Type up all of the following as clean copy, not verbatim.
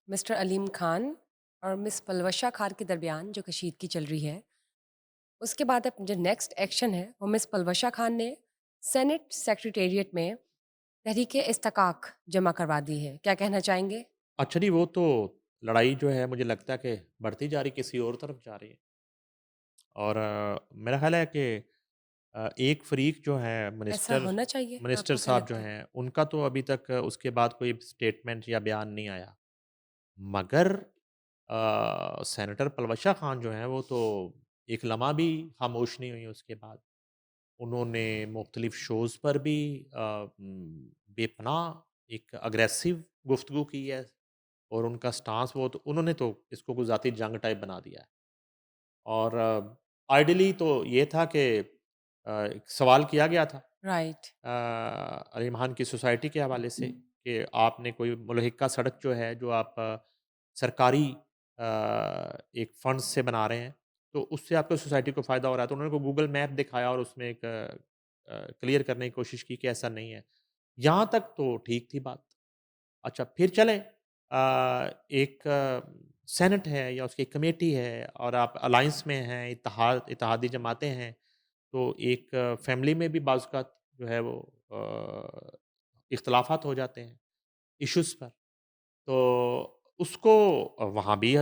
Mister Aleem Khan और miss Palwasha Khan के दरमियान जो कशीदगी चल रही है, उसके बाद अब जो नेक्स्ट एक्शन है वो मिस पलवशा खान ने सेनेट सेक्रेटेरिएट में तहरीक इस्तेकाक जमा करवा दी है। क्या कहना चाहेंगे? अच्छा नहीं, वो तो लड़ाई जो है मुझे लगता है कि बढ़ती जा रही, किसी और तरफ जा रही है। और मेरा ख़्याल है कि एक फ़रीक जो है ऐसा मिनिस्टर होना चाहिए? मिनिस्टर आपको क्या साहब जो लगता है? हैं, उनका तो अभी तक उसके बाद कोई स्टेटमेंट या बयान नहीं आया। मगर सेनेटर पलवशा खान जो हैं, वो तो एक लम्हा भी खामोश नहीं हुई उसके बाद। उन्होंने मुख्तलिफ़ शोज़ पर भी बेपनाह एक अग्रेसिव गुफ्तगू की है और उनका स्टांस वो तो उन्होंने तो इसको कोई ज़ाती जंग टाइप बना दिया है। और आइडियली तो ये था कि एक सवाल किया गया था राइट। अली महान की सोसाइटी के हवाले से कि आपने कोई मुलहिका सड़क जो है जो आप सरकारी एक फंड से बना रहे हैं तो उससे आपको सोसाइटी को फ़ायदा हो रहा है तो उन्होंने को गूगल मैप दिखाया और उसमें एक क्लियर करने की कोशिश की कि ऐसा नहीं है। यहाँ तक तो ठीक थी बात। अच्छा फिर चलें एक सेनेट है या उसकी कमेटी है और आप अलायंस में हैं, इत्तेहादी जमातें हैं, तो एक फैमिली में भी बाज़-औक़ात जो है वो इख्तिलाफ़ात हो जाते हैं इश्यूज़ पर। तो उसको वहाँ भी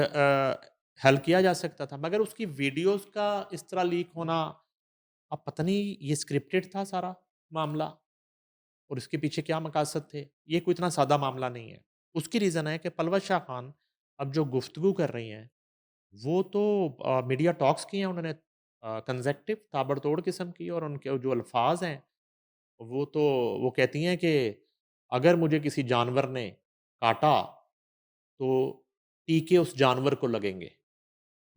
हल किया जा सकता था मगर उसकी वीडियोज़ का इस तरह लीक होना, अब पता नहीं ये स्क्रिप्टेड था सारा मामला और इसके पीछे क्या मकासद थे, ये कोई इतना सादा मामला नहीं है। उसकी रीज़न है कि पलवश खान अब जो गुफ्तगू कर रही हैं, वो तो मीडिया टॉक्स की हैं उन्होंने कंज़ेक्टिव ताबड़तोड़ किस्म की और उनके जो अल्फ़ाज़ हैं, वो तो वो कहती हैं कि अगर मुझे किसी जानवर ने काटा, तो टीके उस जानवर को लगेंगे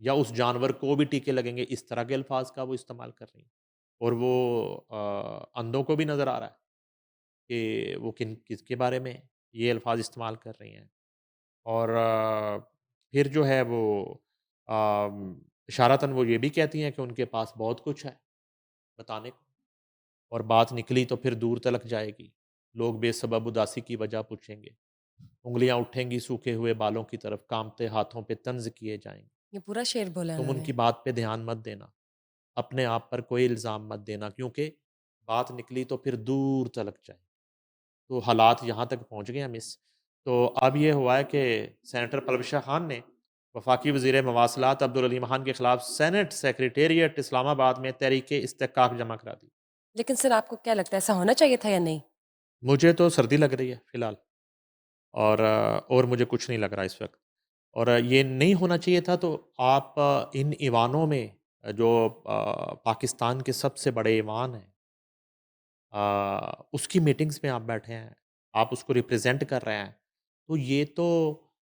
या उस जानवर को भी टीके लगेंगे, इस तरह के अल्फ़ाज़ का वो इस्तेमाल कर रही हैं। और वो अंधों को भी नज़र आ रहा है कि वो किसके बारे में ये अल्फ़ाज़ इस्तेमाल कर रही हैं। और फिर जो है वो इशारतन वो ये भी कहती हैं कि उनके पास बहुत कुछ है बताने को और बात निकली तो फिर दूर तलक जाएगी। लोग बेसबब उदासी की वजह पूछेंगे। उँगलियाँ उठेंगी सूखे हुए बालों की तरफ, काँपते हाथों पे तंज़ किए जाएँगे। ये पूरा शेर बोला है तुम उन्होंने। उनकी बात पे ध्यान मत देना, अपने आप पर कोई इल्ज़ाम मत देना क्योंकि बात निकली तो फिर दूर तलक जाए। तो हालात यहाँ तक पहुँच गए हैं मिस। तो अब ये हुआ है कि सेनेटर पलवशा खान ने वफ़ाकी वज़ीर मवासलात अब्दुल अली महान के खिलाफ सेनेट सेक्रेटेरिएट इस्लामाबाद में तहरीक इस्तेहकाक जमा करा दी। लेकिन सर आपको क्या लगता है ऐसा होना चाहिए था या नहीं? मुझे तो सर्दी लग रही है फ़िलहाल और मुझे कुछ नहीं लग रहा इस वक़्त। और ये नहीं होना चाहिए था तो आप इन ईवानों में जो पाकिस्तान के सबसे बड़े ईवान हैं उसकी मीटिंग्स में आप बैठे हैं, आप उसको रिप्रेज़ेंट कर रहे हैं, तो ये तो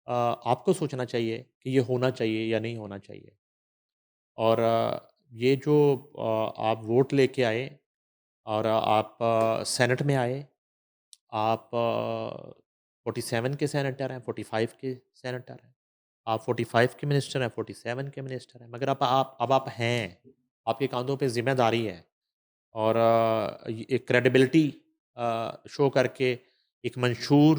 आपको सोचना चाहिए कि ये होना चाहिए या नहीं होना चाहिए। और ये जो आप वोट लेके आए और आप सेनेट में आए, आप 47 के सेनेटर हैं, 45 के सेनेटर हैं, आप 45 के मिनिस्टर हैं, 47 के मिनिस्टर हैं, मगर अब आप हैं, आपके काँधों पे ज़िम्मेदारी है। और ये एक क्रेडिबिलिटी शो करके एक मंशूर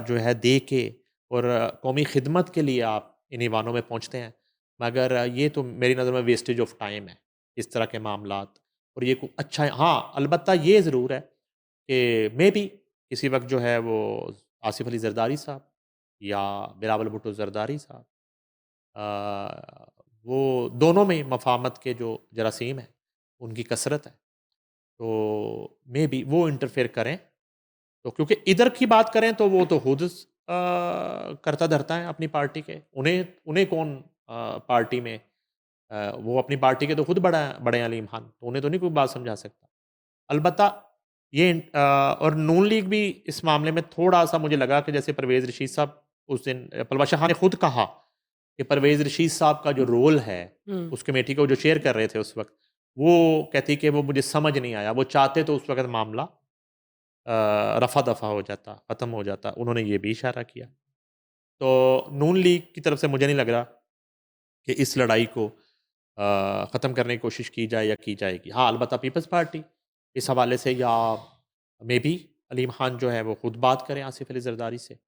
जो है दे के और कौमी खिदमत के लिए आप इन ईवानों में पहुँचते हैं। मगर ये तो मेरी नज़र में वेस्टेज ऑफ टाइम है, इस तरह के मामलात और ये अच्छा है हाँ, अलबत्ता ये ज़रूर है कि मेबी किसी वक़्त जो है वो आसिफ़ अली ज़रदारी साहब या बिलावल भुट्टो ज़रदारी साहब वो दोनों में मफ़ाहमत के जो जरासीम हैं, उनकी कसरत है। तो मेबी वो इंटरफेयर करें, तो क्योंकि इधर की बात करें तो वो तो खुद करता-धरता है अपनी पार्टी के। उन्हें उन्हें कौन पार्टी में वो अपनी पार्टी के तो खुद बड़े हैं अलीम खान, तो उन्हें तो नहीं कोई बात समझा सकता। अलबत्ता ये और नून लीग भी इस मामले में थोड़ा-सा मुझे लगा कि जैसे परवेज़ रशीद साहब उस दिन पलवाशा खान ने खुद कहा कि परवेज़ रशीद साहब का जो रोल है, हुँ। उस कमेटी को जो चेयर कर रहे थे उस वक़्त, वो कहती कि वो मुझे समझ नहीं आया। वो चाहते तो उस वक़्त मामला रफ़ा-दफ़ा हो जाता, ख़त्म हो जाता। उन्होंने ये भी इशारा किया। तो नून लीग की तरफ से मुझे नहीं लग रहा कि इस लड़ाई को ख़त्म करने की कोशिश की जाए या की जाएगी। हाँ, अलबत्ता पीपल्स पार्टी इस हवाले से या मेबी अलीम खान जो है वो खुद बात करें आसिफ़ अली ज़रदारी से।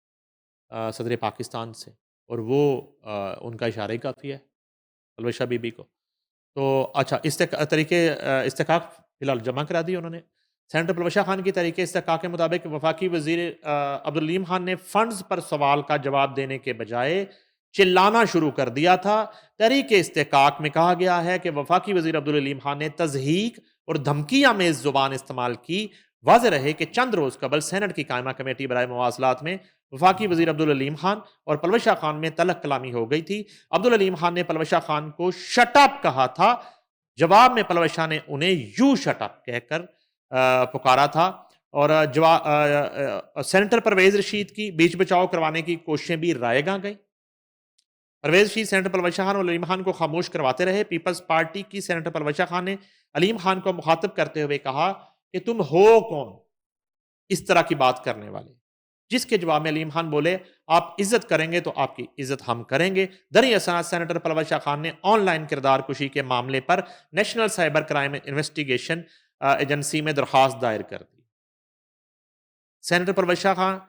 सदर पाकिस्तान से, और वो उनका इशारा ही काफ़ी है पलवशा बीबी को। तो अच्छा, इस्तेकाक फ़िलहाल जमा करा दी उन्होंने। सेनेटर पलवशा खान की तहरीक इस्तेकाक के मुताबिक वफाकी वज़ीर अब्दुल हलीम खान ने फ़ंड्स पर सवाल का जवाब देने के बजाय चिल्लाना शुरू कर दिया था। तहरीक इस्तेकाक में कहा गया है कि वफाकी वज़ीर अब्दुल हलीम खान ने तज़हीक और धमकी आमेज़ ज़ुबान इस्तेमाल की। वाज़ेह रहे कि चंद रोज़ कबल सेनेट की कायमा कमेटी बराए मवासलात में वफाकी वज़ीर अब्दुल हलीम खान और पलवशा खान में तलख़ कलामी हो गई थी। अब्दुल हलीम खान ने पलवशा खान को शट अप कहा था। जवाब में पलवशा ने उन्हें यू शट अप कहकर पुकारा था, और सेनेटर परवेज़ रशीद की बीच बचाव करवाने की कोशिशें भी रायगां गईं। परवेज़ रशीद सेनेटर पलवशा खान और अलीम खान को खामोश करवाते रहे। पीपल्स पार्टी की सेनेटर पलवशा खान ने अलीम खान को मुखातिब करते हुए कहा कि तुम हो कौन इस तरह की बात करने वाले? जिसके जवाब में अलीम खान बोले, आप इज्जत करेंगे तो आपकी इज्जत हम करेंगे। दरी असनाद सेनेटर पलवशा खान ने ऑनलाइन किरदार कुशी के मामले पर national cyber crime investigation agency में दरखास्त दायर कर दी। सेनेटर पलवशा खान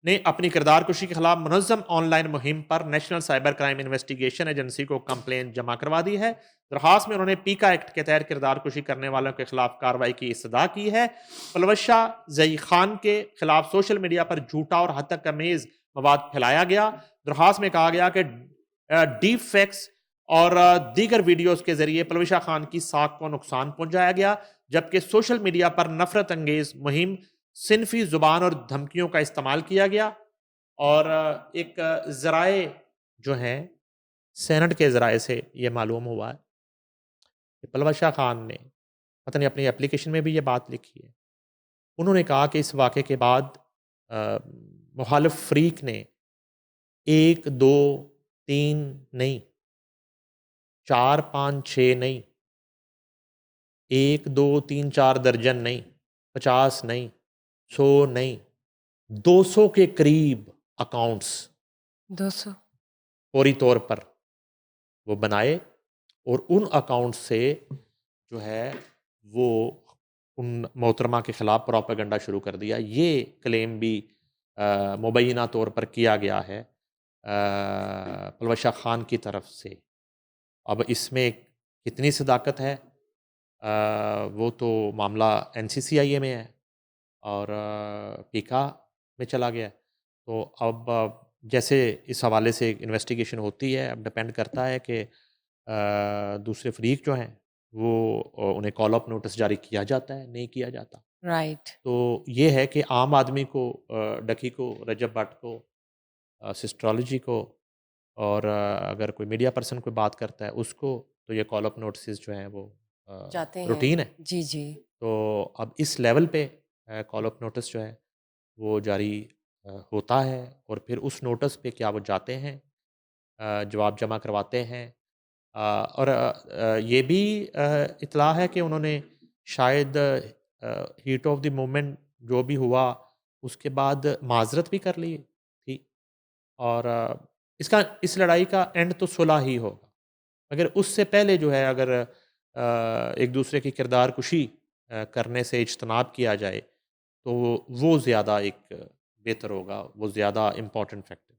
ने अपनी किरदार कुशी के खिलाफ मुनज़्ज़म ऑनलाइन मुहिम पर national cyber crime investigation agency को कंप्लेन जमा करवा दी है। दरखास्त में उन्होंने पीका एक्ट के तहत किरदार कुशी करने वालों के खिलाफ कार्रवाई की इस्तदा की है। पलवशा जई खान के खिलाफ सोशल मीडिया पर झूठा और हद तक अमेज मवाद फैलाया गया। दरखास्त में कहा गया कि डीप फैक्स और दीगर वीडियोज के जरिए पलवशा खान की साख को नुकसान पहुंचाया गया, जबकि सोशल मीडिया पर नफरत अंगेज मुहिम, सिनफी जुबान और धमकियों का इस्तेमाल किया गया। और एक ज़राए जो हैं, सेनेट के ज़राए से ये मालूम हुआ है कि पलवशा खान ने, पता नहीं अपनी एप्लीकेशन में भी ये बात लिखी है, उन्होंने कहा कि इस वाक़े के बाद मुखालिफ फ़रीक ने 1, 2, 3 नहीं, 4, 5, 6 नहीं, 1, 2, 3, 4 दर्जन नहीं, 50 नहीं, 100 नहीं, 200 के करीब अकाउंट्स 200 फौरी तौर पर वो बनाए, और उन अकाउंट से जो है वो उन मोहतरमा के ख़िलाफ़ प्रोपेगेंडा शुरू कर दिया। ये क्लेम भी मुबैना तौर पर किया गया है पलवशा खान की तरफ से। अब इसमें कितनी सदाकत है, वो तो मामला एनसीसीआईए में है और पीका में चला गया है। तो अब जैसे इस हवाले से इन्वेस्टिगेशन होती है, अब डिपेंड करता है कि दूसरे फरीक जो हैं वो उन्हें कॉल अप नोटिस जारी किया जाता है, नहीं किया जाता। राइट। तो ये है कि आम आदमी को, डकी को, रजब भट्ट को, सिस्ट्रोलॉजी को, और अगर कोई मीडिया पर्सन कोई बात करता है उसको, तो ये कॉल अप नोटिस जो हैं वो जाते हैं। रूटीन है। जी, जी। तो अब इस लेवल पे कॉल अप नोटिस जो है वो जारी होता है, और फिर उस नोटिस पे क्या वो जाते हैं, जवाब जमा करवाते हैं। और ये भी इत्तला है कि उन्होंने शायद हीट ऑफ द मोमेंट जो भी हुआ उसके बाद माज़रत भी कर ली थी, और इस लड़ाई का एंड तो सुलह ही होगा। अगर उससे पहले जो है, अगर एक दूसरे की किरदार कुशी करने से इज्तनाब किया जाए, तो वो ज़्यादा एक बेहतर होगा, वो ज़्यादा इम्पोर्टेंट फैक्टर